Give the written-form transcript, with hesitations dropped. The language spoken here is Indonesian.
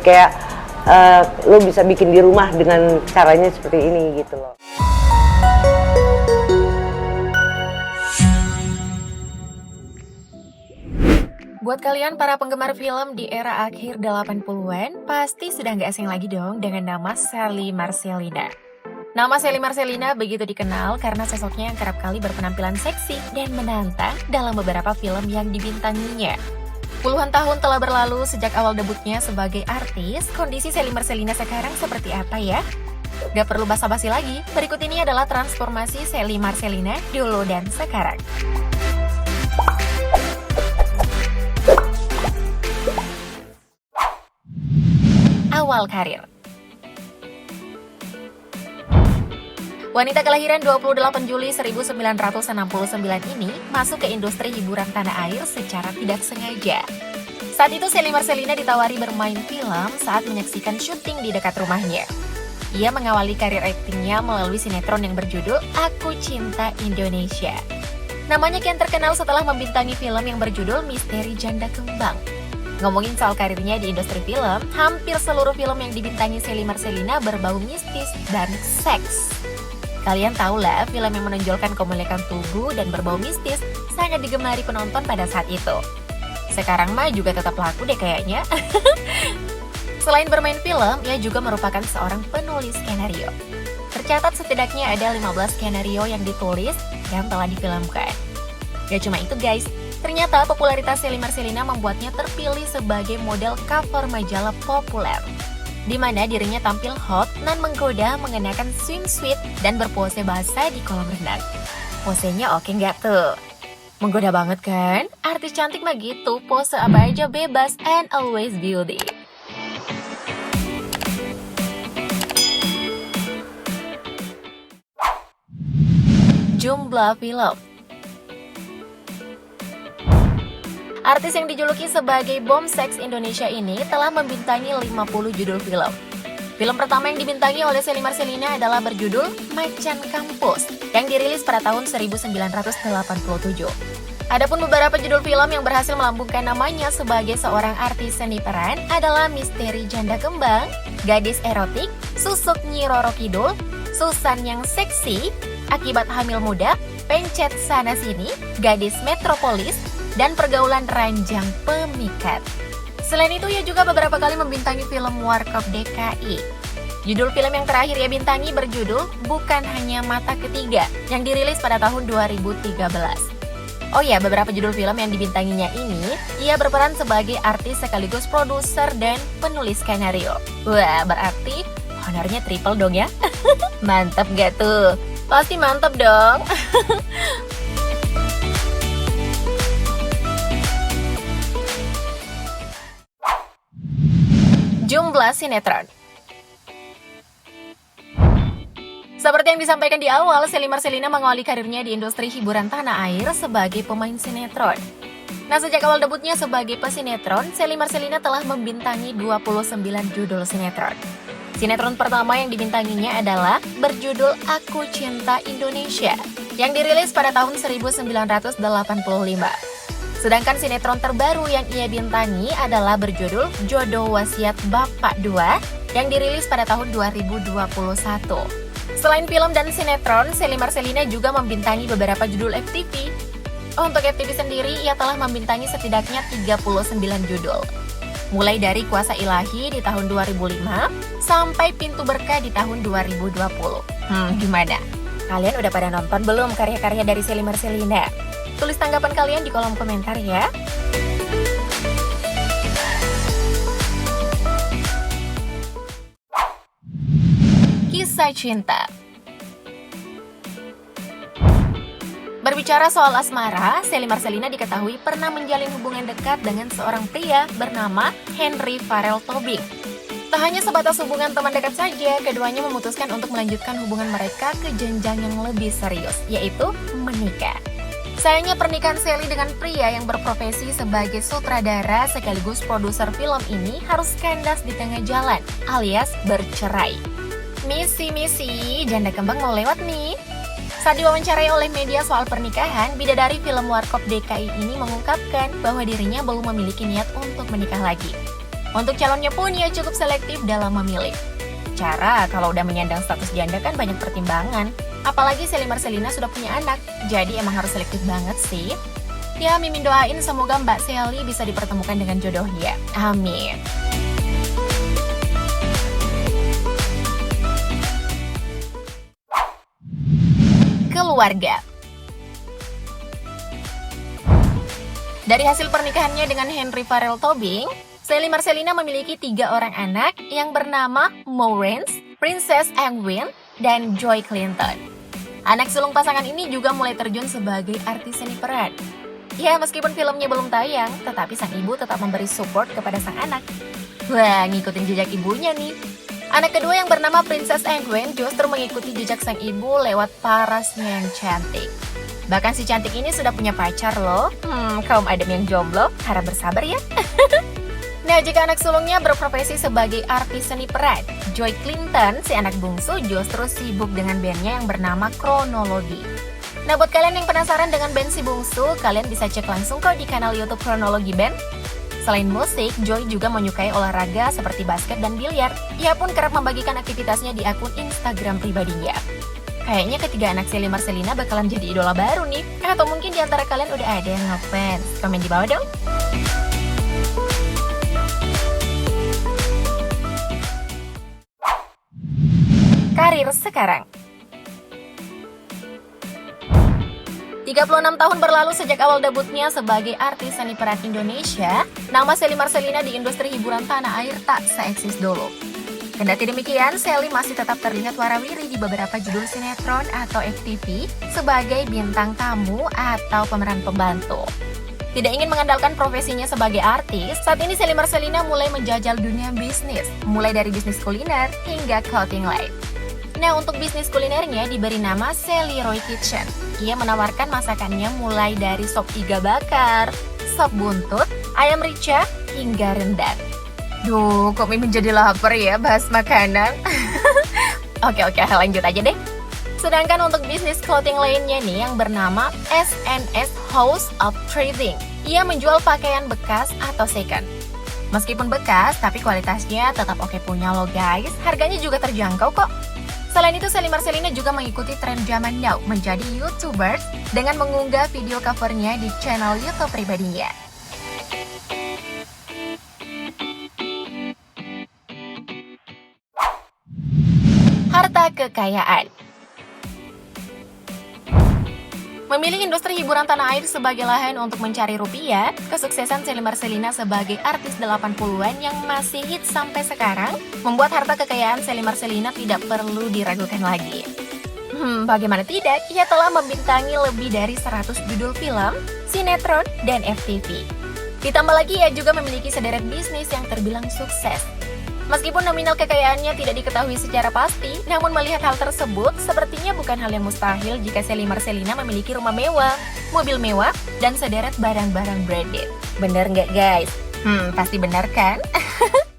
kayak lo bisa bikin di rumah dengan caranya seperti ini gitu loh. Buat kalian para penggemar film di era akhir 80-an, pasti sudah nggak asing lagi dong dengan nama Sally Marcelina. Nama Sally Marcelina begitu dikenal karena sosoknya yang kerap kali berpenampilan seksi dan menantang dalam beberapa film yang dibintanginya. Puluhan tahun telah berlalu sejak awal debutnya sebagai artis, kondisi Sally Marcelina sekarang seperti apa ya? Gak perlu basa-basi lagi, berikut ini adalah transformasi Sally Marcelina dulu dan sekarang. Awal karir. Wanita kelahiran 28 Juli 1969 ini masuk ke industri hiburan tanah air secara tidak sengaja. Saat itu Sally Marcelina ditawari bermain film saat menyaksikan syuting di dekat rumahnya. Ia mengawali karir aktingnya melalui sinetron yang berjudul Aku Cinta Indonesia. Namanya kian terkenal setelah membintangi film yang berjudul Misteri Janda Kembang. Ngomongin soal karirnya di industri film, hampir seluruh film yang dibintangi Sally Marcelina berbau mistis dan seks. Kalian tahu lah, film yang menonjolkan kemuliaan tubuh dan berbau mistis sangat digemari penonton pada saat itu. Sekarang mah juga tetap laku deh kayaknya. Selain bermain film, ia juga merupakan seorang penulis skenario. Tercatat setidaknya ada 15 skenario yang ditulis yang telah difilmkan. Gak cuma itu guys, ternyata popularitas Sally Marcelina membuatnya terpilih sebagai model cover majalah populer, di mana dirinya tampil hot dan menggoda mengenakan swimsuit dan berpose basah di kolam renang. Posenya oke nggak tuh? Menggoda banget kan? Artis cantik mah gitu, pose apa aja bebas and always beauty. Jumlah film. Artis yang dijuluki sebagai bom seks Indonesia ini telah membintangi 50 judul film. Film pertama yang dibintangi oleh Sally Marcelina adalah berjudul Macan Kampus yang dirilis pada tahun 1987. Adapun beberapa judul film yang berhasil melambungkan namanya sebagai seorang artis seni peran adalah Misteri Janda Kembang, Gadis Erotik, Susuk Nyi Roro Kidul, Susan yang Seksi, Akibat Hamil Muda, Pencet Sana Sini, Gadis Metropolis, dan Pergaulan Ranjang Pemikat. Selain itu, ia juga beberapa kali membintangi film Warkop DKI. Judul film yang terakhir ia bintangi berjudul Bukan Hanya Mata Ketiga, yang dirilis pada tahun 2013. Oh ya, beberapa judul film yang dibintanginya ini, ia berperan sebagai artis sekaligus produser dan penulis skenario. Wah, berarti honornya triple dong ya? Mantap gak tuh? Pasti mantap dong! Jumlah sinetron. Seperti yang disampaikan di awal, Sally Marcelina mengawali karirnya di industri hiburan tanah air sebagai pemain sinetron. Nah, sejak awal debutnya sebagai pesinetron, Sally Marcelina telah membintangi 29 judul sinetron. Sinetron pertama yang dibintanginya adalah berjudul Aku Cinta Indonesia, yang dirilis pada tahun 1985. Sedangkan sinetron terbaru yang ia bintangi adalah berjudul Jodoh Wasiat Bapak 2 yang dirilis pada tahun 2021. Selain film dan sinetron, Sally Marcelina juga membintangi beberapa judul FTV. Untuk FTV sendiri, ia telah membintangi setidaknya 39 judul. Mulai dari Kuasa Ilahi di tahun 2005 sampai Pintu Berkah di tahun 2020. Gimana? Kalian udah pada nonton belum karya-karya dari Sally Marcelina? Tulis tanggapan kalian di kolom komentar ya. Kisah cinta. Berbicara soal asmara, Sally Marcelina diketahui pernah menjalin hubungan dekat dengan seorang pria bernama Henry Farrell Tobing. Tak hanya sebatas hubungan teman dekat saja, keduanya memutuskan untuk melanjutkan hubungan mereka ke jenjang yang lebih serius, yaitu menikah. Sayangnya pernikahan Sally dengan pria yang berprofesi sebagai sutradara sekaligus produser film ini harus kandas di tengah jalan, alias bercerai. Misi, janda kembang mau lewat nih. Saat diwawancarai oleh media soal pernikahan, bidadari film Warkop DKI ini mengungkapkan bahwa dirinya belum memiliki niat untuk menikah lagi. Untuk calonnya pun ia cukup selektif dalam memilih. Cara kalau udah menyandang status janda kan banyak pertimbangan. Apalagi Shelly Marcelina sudah punya anak, jadi emang harus selektif banget sih. Ya, Mimin doain semoga Mbak Shelly bisa dipertemukan dengan jodohnya. Amin. Keluarga. Dari hasil pernikahannya dengan Henry Farrell Tobing, Shelly Marcelina memiliki 3 orang anak yang bernama Maureen, Princess Angwin, dan Joy Clinton. Anak sulung pasangan ini juga mulai terjun sebagai artis seni peran. Ya, meskipun filmnya belum tayang, tetapi sang ibu tetap memberi support kepada sang anak. Wah, ngikutin jejak ibunya nih. Anak kedua yang bernama Princess Angwin justru mengikuti jejak sang ibu lewat parasnya yang cantik. Bahkan si cantik ini sudah punya pacar loh. Kaum Adam yang jomblo, harap bersabar ya. Nah, jika anak sulungnya berprofesi sebagai artis seni peran, Joy Clinton, si anak bungsu, justru sibuk dengan bandnya yang bernama Kronologi. Nah, buat kalian yang penasaran dengan band si bungsu, kalian bisa cek langsung kok di kanal YouTube Kronologi Band. Selain musik, Joy juga menyukai olahraga seperti basket dan biliar. Ia pun kerap membagikan aktivitasnya di akun Instagram pribadinya. Kayaknya ketiga anak Shelly Marcelina bakalan jadi idola baru nih. Atau mungkin di antara kalian udah ada yang ngefans. Komen di bawah dong. Karir sekarang. 36 tahun berlalu sejak awal debutnya sebagai artis seni peran Indonesia, nama Shelly Marcelina di industri hiburan tanah air tak seeksis dulu. Kendati demikian, Shelly masih tetap terlihat warawiri di beberapa judul sinetron atau FTV sebagai bintang tamu atau pemeran pembantu. Tidak ingin mengandalkan profesinya sebagai artis, saat ini Shelly Marcelina mulai menjajal dunia bisnis, mulai dari bisnis kuliner hingga clothing line. Nah, untuk bisnis kulinernya diberi nama Shelly Roy Kitchen. Ia menawarkan masakannya mulai dari sop iga bakar, sop buntut, ayam rica, hingga rendang. Duh, kok Mimin jadi lapar ya bahas makanan? Oke, lanjut aja deh. Sedangkan untuk bisnis clothing lainnya nih yang bernama SNS House of Trading. Ia menjual pakaian bekas atau second. Meskipun bekas, tapi kualitasnya tetap oke punya loh guys. Harganya juga terjangkau kok. Selain itu, Shelly Marcelina juga mengikuti tren zaman now menjadi YouTuber dengan mengunggah video covernya di channel YouTube pribadinya. Harta kekayaan. Memilih industri hiburan tanah air sebagai lahan untuk mencari rupiah, kesuksesan Shelly Marcelina sebagai artis 80-an yang masih hits sampai sekarang membuat harta kekayaan Shelly Marcelina tidak perlu diragukan lagi. Bagaimana tidak, ia telah membintangi lebih dari 100 judul film, sinetron, dan FTV. Ditambah lagi, ia juga memiliki sederet bisnis yang terbilang sukses. Meskipun nominal kekayaannya tidak diketahui secara pasti, namun melihat hal tersebut, sepertinya bukan hal yang mustahil jika Shelly Marcelina memiliki rumah mewah, mobil mewah, dan sederet barang-barang branded. Bener nggak guys? Pasti benar kan?